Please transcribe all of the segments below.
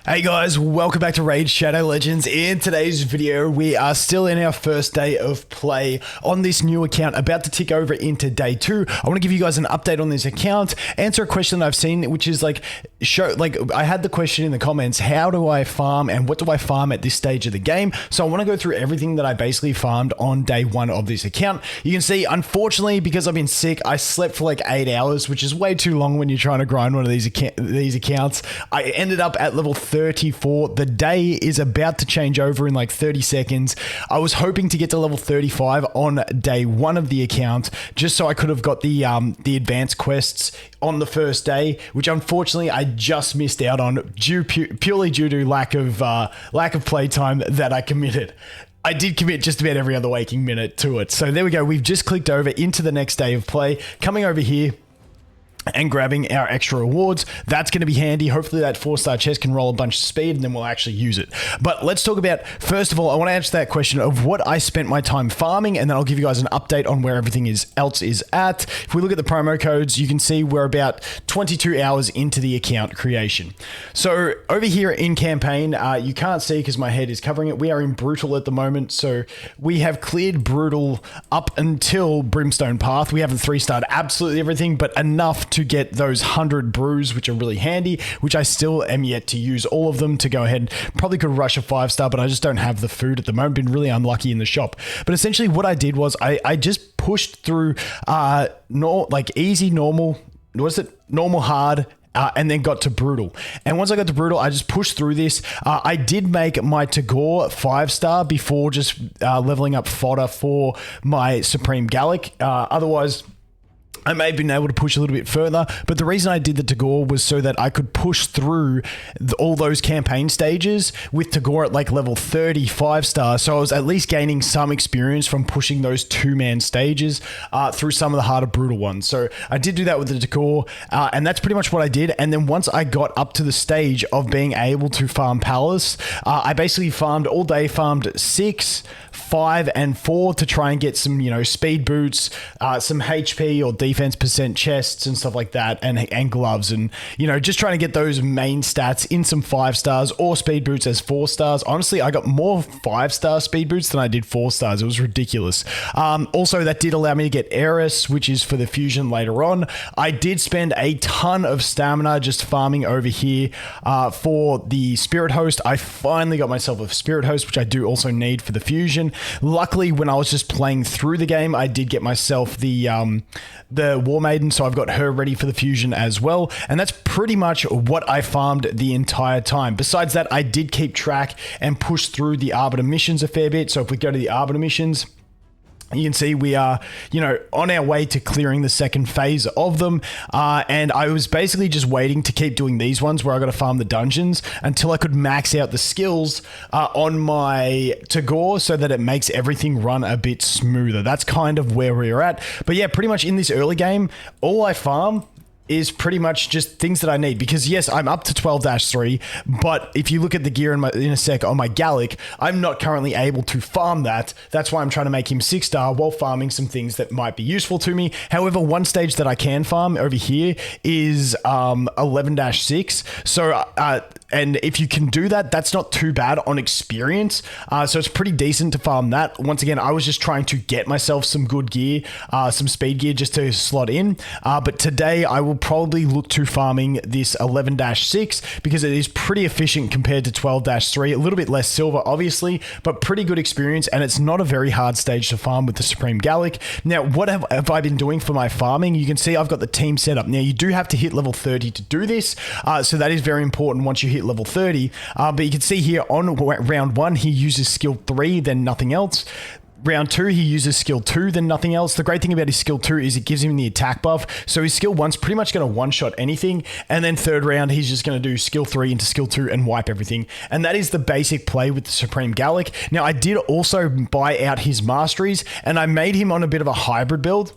Hey guys, welcome back to Raid Shadow Legends. In today's video, we are still in our first day of play on this new account, about to tick over into day 2. I want to give you guys an update on this account, answer a question that I've seen, which is I had the question in the comments, how do I farm and what do I farm at this stage of the game? So I want to go through everything that I basically farmed on day 1 of this account. You can see, unfortunately, because I've been sick, I slept for like 8 hours, which is way too long when you're trying to grind one of these accounts. I ended up at level 34. The day is about to change over in like 30 seconds. I was hoping to get to level 35 on day 1 of the account, just so I could have got the advanced quests on the first day, which unfortunately I just missed out on purely due to lack of playtime that I committed. I did commit just about every other waking minute to it. So there we go. We've just clicked over into the next day of play, coming over here and grabbing our extra rewards. That's going to be handy. Hopefully that 4-star chest can roll a bunch of speed and then we'll actually use it. But let's talk about, first of all, I want to answer that question of what I spent my time farming, and then I'll give you guys an update on where everything else is at. If we look at the promo codes, you can see we're about 22 hours into the account creation. So over here in campaign, you can't see because my head is covering it. We are in brutal at the moment. So we have cleared brutal up until Brimstone Path. We haven't 3-starred absolutely everything, but enough to get those 100 brews, which are really handy, which I still am yet to use all of them to go ahead. Probably could rush a 5-star, but I just don't have the food at the moment. Been really unlucky in the shop. But essentially what I did was I just pushed through easy, normal, normal, hard, and then got to brutal. And once I got to brutal, I just pushed through this. I did make my Tagoar 5-star before just leveling up fodder for my Supreme Gallic. Otherwise, I may have been able to push a little bit further, but the reason I did the Tagoar was so that I could push through all those campaign stages with Tagoar at like level 35 star. So I was at least gaining some experience from pushing those 2-man stages through some of the harder brutal ones. So I did do that with the Tagoar, and that's pretty much what I did. And then once I got up to the stage of being able to farm Palace, I basically farmed all day, farmed 6, 5, and 4 to try and get some, speed boots, some HP or defense percent chests and stuff like that, and gloves, and just trying to get those main stats in some 5-stars or speed boots as 4-stars. Honestly, I got more 5-star speed boots than I did 4-stars. It was ridiculous. Also, that did allow me to get Heiress, which is for the fusion later on. I did spend a ton of stamina just farming over here for the Spirit Host. I finally got myself a Spirit Host, which I do also need for the fusion. Luckily, when I was just playing through the game, I did get myself the War Maiden, so I've got her ready for the fusion as well. And that's pretty much what I farmed the entire time. Besides that, I did keep track and push through the Arbiter missions a fair bit. So if we go to the Arbiter missions, you can see we are, on our way to clearing the second phase of them. And I was basically just waiting to keep doing these ones where I got to farm the dungeons until I could max out the skills on my Tagoar so that it makes everything run a bit smoother. That's kind of where we're at. But yeah, pretty much in this early game, all I farm is pretty much just things that I need, because yes, I'm up to 12-3, but if you look at the gear in a sec on my Gallic, I'm not currently able to farm that. That's why I'm trying to make him 6-star while farming some things that might be useful to me. However, one stage that I can farm over here is 11-6. So and if you can do that, that's not too bad on experience. So it's pretty decent to farm that. Once again, I was just trying to get myself some good gear, some speed gear just to slot in. But today I will probably look to farming this 11-6 because it is pretty efficient compared to 12-3. A little bit less silver, obviously, but pretty good experience. And it's not a very hard stage to farm with the Supreme Gallic. Now, what have I been doing for my farming? You can see I've got the team set up. Now, you do have to hit level 30 to do this. So that is very important once you hit level 30. But you can see here on round 1, he uses skill 3, then nothing else. Round 2, he uses skill 2, then nothing else. The great thing about his skill 2 is it gives him the attack buff. So his skill 1's pretty much going to one-shot anything. And then third round, he's just going to do skill 3 into skill 2 and wipe everything. And that is the basic play with the Supreme Gallic. Now, I did also buy out his Masteries, and I made him on a bit of a hybrid build.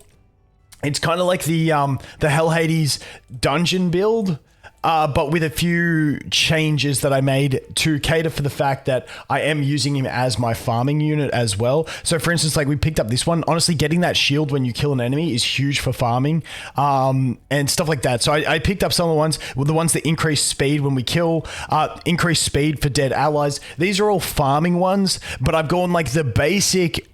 It's kind of like the Hell Hades dungeon build. but with a few changes that I made to cater for the fact that I am using him as my farming unit as well. So for instance, like we picked up this one. Honestly, getting that shield when you kill an enemy is huge for farming and stuff like that. So I picked up some of the ones that increase speed when we kill, increase speed for dead allies. These are all farming ones, but I've gone like the basic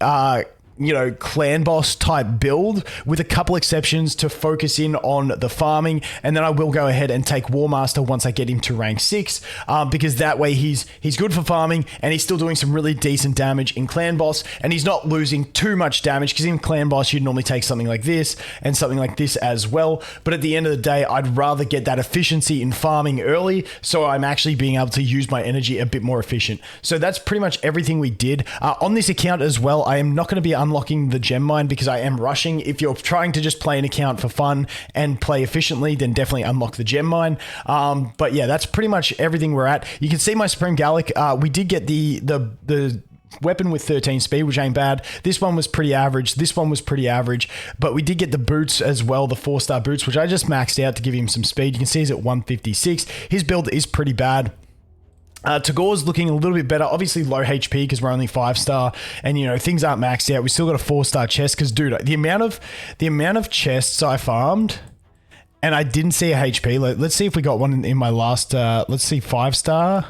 clan boss type build with a couple exceptions to focus in on the farming, and then I will go ahead and take War Master once I get him to rank 6 because that way he's good for farming and he's still doing some really decent damage in clan boss, and he's not losing too much damage because in clan boss you'd normally take something like this and something like this as well. But at the end of the day, I'd rather get that efficiency in farming early so I'm actually being able to use my energy a bit more efficient. So that's pretty much everything we did on this account as well. I am not going to be unlocking the gem mine because I am rushing. If you're trying to just play an account for fun and play efficiently, then definitely unlock the gem mine. But yeah, that's pretty much everything we're at. You can see my Supreme Gallic. We did get the weapon with 13 speed, which ain't bad. This one was pretty average. This one was pretty average, but we did get the boots as well, the 4-star boots, which I just maxed out to give him some speed. You can see he's at 156. His build is pretty bad. Tagoar's looking a little bit better. Obviously low HP because we're only 5-star, and things aren't maxed out. We still got a 4-star chest because, dude, the amount of chests I farmed, and I didn't see a HP. Let's see if we got one in my last. Let's see, 5-star.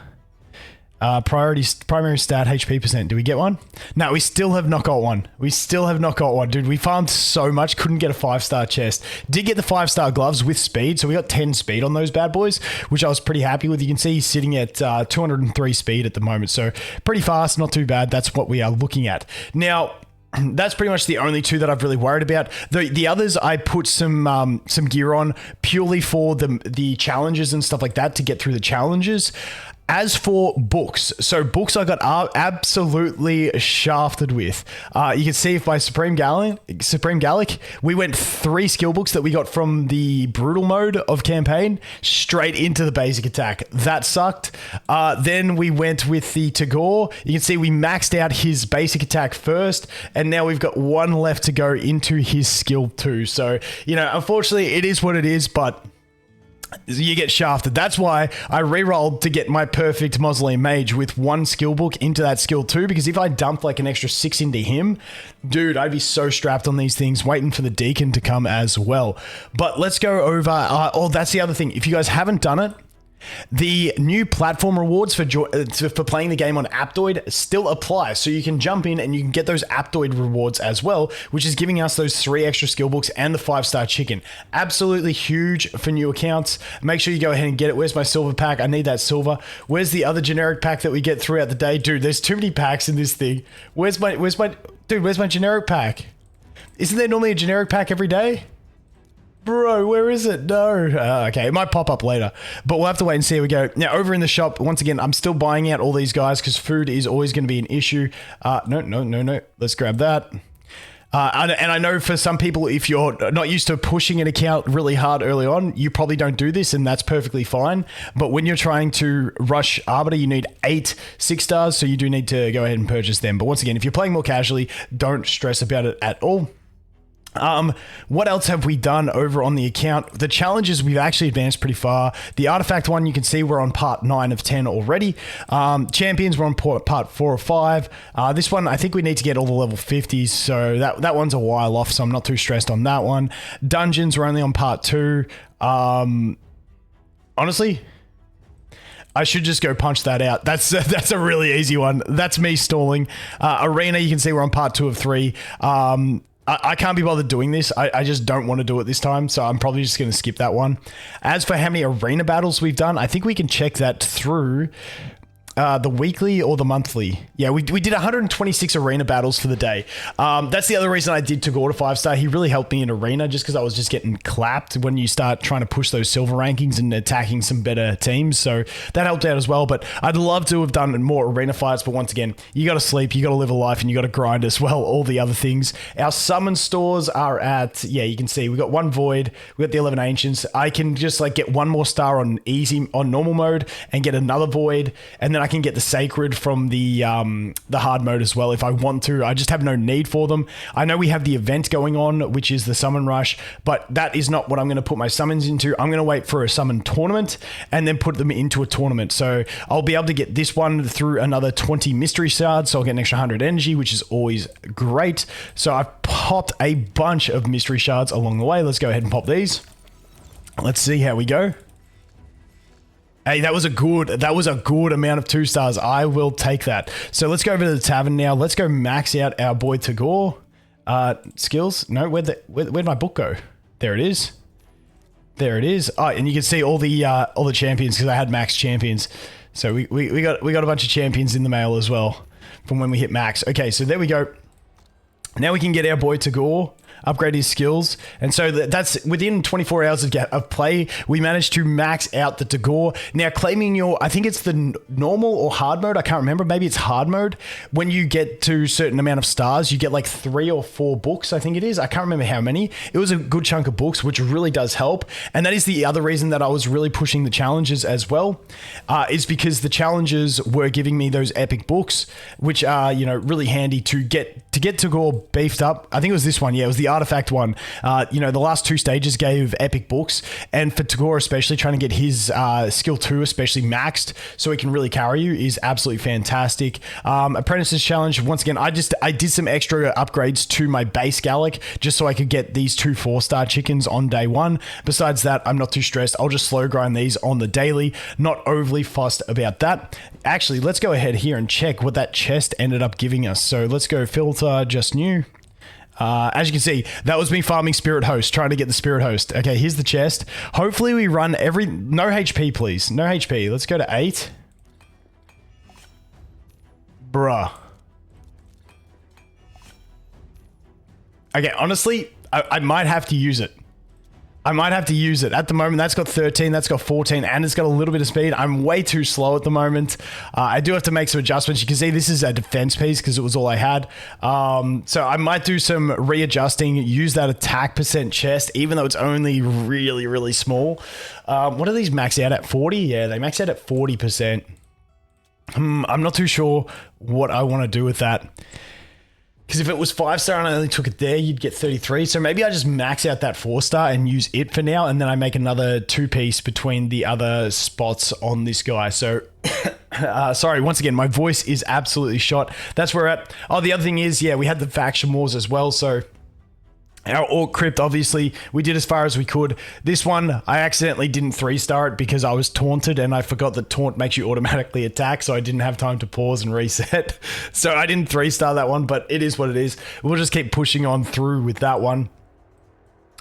Primary stat HP percent. Do we get one? No, we still have not got one. We still have not got one. Dude, we farmed so much, couldn't get a 5-star chest. Did get the 5-star gloves with speed, so we got 10 speed on those bad boys, which I was pretty happy with. You can see he's sitting at 203 speed at the moment, so pretty fast, not too bad. That's what we are looking at. Now, that's pretty much the only two that I've really worried about. The others, I put some gear on purely for the challenges and stuff like that to get through the challenges. As for books, so books I got absolutely shafted with. You can see if by Supreme Gallic, we went 3 skill books that we got from the brutal mode of campaign straight into the basic attack. That sucked. Then we went with the Tagoar. You can see we maxed out his basic attack first, and now we've got 1 left to go into his skill 2. So, unfortunately it is what it is, but you get shafted. That's why I re-rolled to get my perfect Mausoleum Mage with 1 skill book into that skill 2, because if I dumped like an extra 6 into him, dude, I'd be so strapped on these things waiting for the Deacon to come as well. But let's go over, that's the other thing. If you guys haven't done it, the new platform rewards for playing the game on Aptoid still apply, so you can jump in and you can get those Aptoid rewards as well, which is giving us those 3 extra skill books and the 5-star chicken. Absolutely huge for new accounts. Make sure you go ahead and get it. Where's my silver pack? I need that silver. Where's the other generic pack that we get throughout the day? Dude, there's too many packs in this thing. Where's my generic pack? Isn't there normally a generic pack every day? Bro, where is it? No. Okay, it might pop up later, but we'll have to wait and see how we go. Now, over in the shop, once again, I'm still buying out all these guys because food is always going to be an issue. No. Let's grab that. And I know for some people, if you're not used to pushing an account really hard early on, you probably don't do this, and that's perfectly fine. But when you're trying to rush Arbiter, you need 8 6-stars, so you do need to go ahead and purchase them. But once again, if you're playing more casually, don't stress about it at all. What else have we done over on the account? The challenges, we've actually advanced pretty far. The artifact one, you can see we're on part 9 of 10 already. Champions, we're on part 4 or 5. This one, I think we need to get all the level 50s, so that one's a while off, so I'm not too stressed on that one. Dungeons, we're only on part 2. Honestly, I should just go punch that out. That's a really easy one. That's me stalling. Arena, you can see we're on part 2 of 3. I can't be bothered doing this. I just don't want to do it this time, so I'm probably just going to skip that one. As for how many arena battles we've done, I think we can check that through the weekly or the monthly. Yeah, we did 126 arena battles for the day. That's the other reason I did Tagoar to 5-star. He really helped me in arena just because I was just getting clapped when you start trying to push those silver rankings and attacking some better teams. So that helped out as well. But I'd love to have done more arena fights. But once again, you got to sleep, you got to live a life, and you got to grind as well. All the other things. Our summon stores are at, yeah, you can see we got 1 void. We got the 11 ancients. I can just like get 1 more star on easy, on normal mode, and get another void. And then I can get the Sacred from the hard mode as well if I want to. I just have no need for them. I know we have the event going on, which is the Summon Rush, but that is not what I'm going to put my summons into. I'm going to wait for a summon tournament and then put them into a tournament. So I'll be able to get this one through another 20 mystery shards, so I'll get an extra 100 energy, which is always great. So I've popped a bunch of mystery shards along the way. Let's go ahead and pop these. Let's see how we go. Hey, that was a good amount of 2 stars. I will take that. So let's go over to the tavern now. Let's go max out our boy Tagoar. Skills? No, where'd my book go? There it is. There it is. Oh, and you can see all the champions because I had max champions. So we got a bunch of champions in the mail as well from when we hit max. Okay, so there we go. Now we can get our boy Tagoar, upgrade his skills, and so that's within 24 hours of play, we managed to max out the Tagoar. Now claiming your, I think it's the normal or hard mode, I can't remember, maybe it's hard mode. When you get to a certain amount of stars, you get like 3 or 4 books, I think it is. I can't remember how many. It was a good chunk of books, which really does help. And that is the other reason that I was really pushing the challenges as well, is because the challenges were giving me those epic books, which are, you know, really handy to get Tagoar beefed up. I think it was this one. Yeah, it was the artifact one. You know, the last 2 stages gave epic books, and for Tagoar especially, trying to get his skill 2 especially maxed so he can really carry you is absolutely fantastic. Apprentices challenge, once again, I did some extra upgrades to my base Gallic just so I could get these 2 4-star chickens on day 1. Besides that, I'm not too stressed. I'll just slow grind these on the daily, not overly fussed about that. Actually, let's go ahead here and check what that chest ended up giving us. So let's go filter just new. As you can see, that was me farming Spirit Host, trying to get the Spirit Host. Okay, here's the chest. Hopefully we run no HP, please. No HP. Let's go to 8. Bruh. Okay, honestly, I might have to use it. At the moment, that's got 13, that's got 14, and it's got a little bit of speed. I'm way too slow at the moment. I do have to make some adjustments. You can see this is a defense piece because it was all I had. So I might do some readjusting, use that attack percent chest, even though it's only really, really small. What do these max out at? 40? Yeah, they max out at 40%. I'm not too sure what I want to do with that. Because if it was 5-star and I only took it there, you'd get 33. So maybe I just max out that 4-star and use it for now. And then I make another 2-piece between the other spots on this guy. So, sorry, once again, my voice is absolutely shot. That's where we're at. Oh, the other thing is, yeah, we had the faction wars as well. So our Orc Crypt, obviously, we did as far as we could. This one, I accidentally didn't 3-star it because I was taunted and I forgot that taunt makes you automatically attack, so I didn't have time to pause and reset. So I didn't 3-star that one, but it is what it is. We'll just keep pushing on through with that one.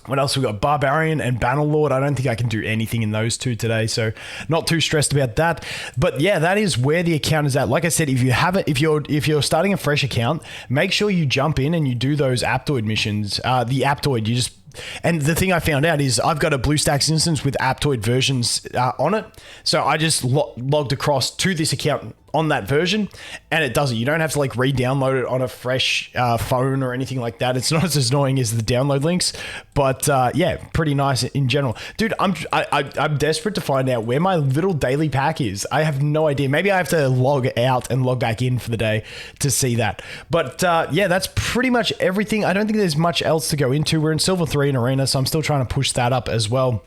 What else we got? Barbarian and Bannerlord. I don't think I can do anything in those 2 today, so not too stressed about that. But yeah, that is where the account is at. Like I said, if you have it, if you're starting a fresh account, make sure you jump in and you do those Aptoid missions. The Aptoid, you just. And the thing I found out is I've got a BlueStacks instance with Aptoid versions on it. So I just logged across to this account on that version and it does it. You don't have to like re-download it on a fresh phone or anything like that. It's not as annoying as the download links, but yeah, pretty nice in general. Dude, I'm desperate to find out where my little daily pack is. I have no idea. Maybe I have to log out and log back in for the day to see that. But yeah, that's pretty much everything. I don't think there's much else to go into. We're in Silver 3 in Arena, so I'm still trying to push that up as well.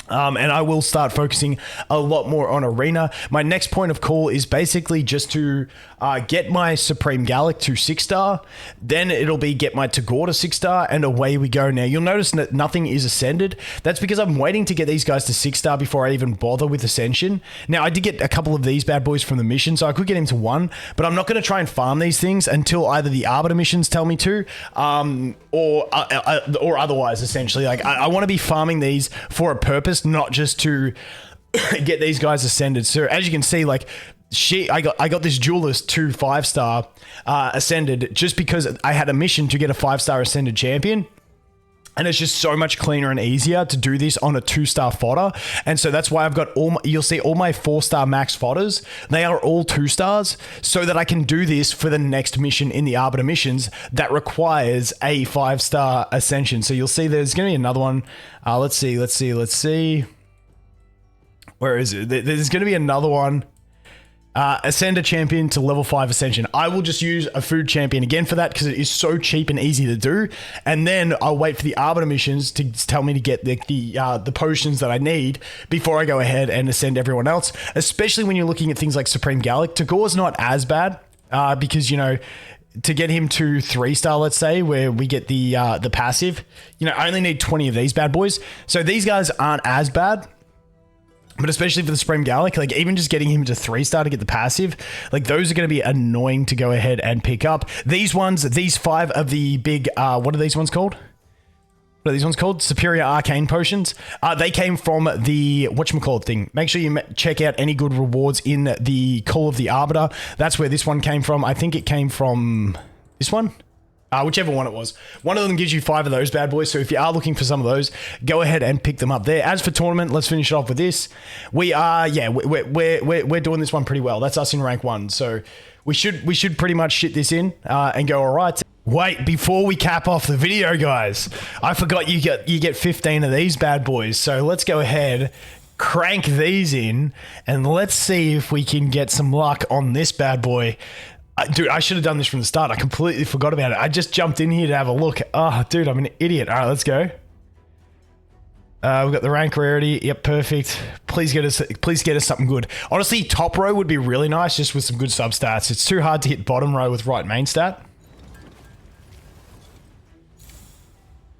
And I will start focusing a lot more on Arena. My next point of call is basically just to get my Supreme Gallic to 6-star. Then it'll be get my Tagoar to 6-star, and away we go. Now, you'll notice that nothing is ascended. That's because I'm waiting to get these guys to 6-star before I even bother with Ascension. Now, I did get a couple of these bad boys from the mission, so I could get him to 1, but I'm not going to try and farm these things until either the Arbiter missions tell me to, or otherwise, essentially. Like, I want to be farming these for a purpose, not just to get these guys ascended. So as you can see, like I got this duelist to 5-star ascended just because I had a mission to get a 5-star ascended champion. And it's just so much cleaner and easier to do this on a 2-star fodder. And so that's why I've got you'll see all my 4-star max fodders. They are all 2-stars so that I can do this for the next mission in the Arbiter missions that requires a 5-star ascension. So you'll see there's going to be another one. Let's see. Where is it? There's going to be another one Ascend a champion to level 5 ascension. I will just use a food champion again for that because it is so cheap and easy to do. And then I'll wait for the Arbiter missions to tell me to get the potions that I need before I go ahead and ascend everyone else. Especially when you're looking at things like Supreme Gallic. Tagoar's not as bad because, you know, to get him to 3-star, let's say, where we get the passive, you know, I only need 20 of these bad boys. So these guys aren't as bad. But especially for the Supreme Gallic, like even just getting him to 3-star to get the passive, like those are going to be annoying to go ahead and pick up. These ones, these 5 of the big, what are these ones called? What are these ones called? Superior Arcane Potions. They came from the whatchamacallit thing. Make sure you check out any good rewards in the Call of the Arbiter. That's where this one came from. I think it came from this one. Whichever one it was. One of them gives you 5 of those bad boys. So if you are looking for some of those, go ahead and pick them up there. As for tournament, let's finish it off with this. We are, yeah, we're doing this one pretty well. That's us in rank 1. So we should pretty much shit this in and go all right. Wait, before we cap off the video, guys, I forgot you get 15 of these bad boys. So let's go ahead, crank these in, and let's see if we can get some luck on this bad boy. Dude, I should have done this from the start. I completely forgot about it. I just jumped in here to have a look. Oh, dude, I'm an idiot. All right, let's go. We've got the rank rarity. Yep, perfect. Please get us something good. Honestly, top row would be really nice just with some good substats. It's too hard to hit bottom row with right main stat.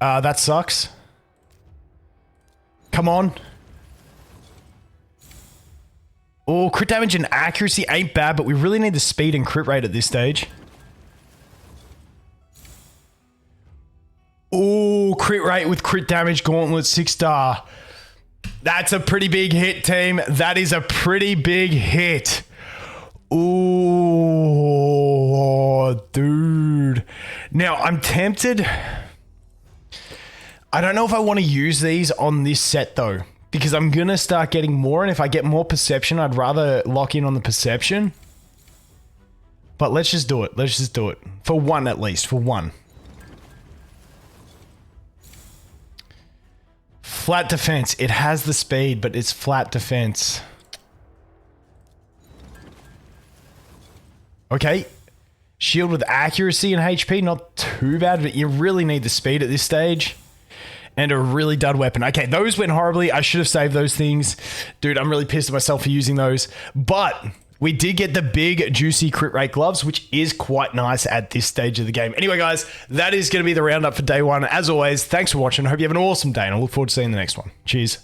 That sucks. Come on. Oh, crit damage and accuracy ain't bad, but we really need the speed and crit rate at this stage. Oh, crit rate with crit damage, gauntlet, 6-star. That's a pretty big hit, team. That is a pretty big hit. Oh, dude. Now, I'm tempted. I don't know if I want to use these on this set, though. Because I'm going to start getting more, and if I get more perception, I'd rather lock in on the perception. But let's just do it. Let's just do it. For one, at least. For one. Flat defense. It has the speed, but it's flat defense. Okay. Shield with accuracy and HP. Not too bad, but you really need the speed at this stage. And a really dud weapon. Okay, those went horribly. I should have saved those things. Dude, I'm really pissed at myself for using those. But we did get the big, juicy crit rate gloves, which is quite nice at this stage of the game. Anyway, guys, that is going to be the roundup for day 1. As always, thanks for watching. I hope you have an awesome day, and I look forward to seeing the next one. Cheers.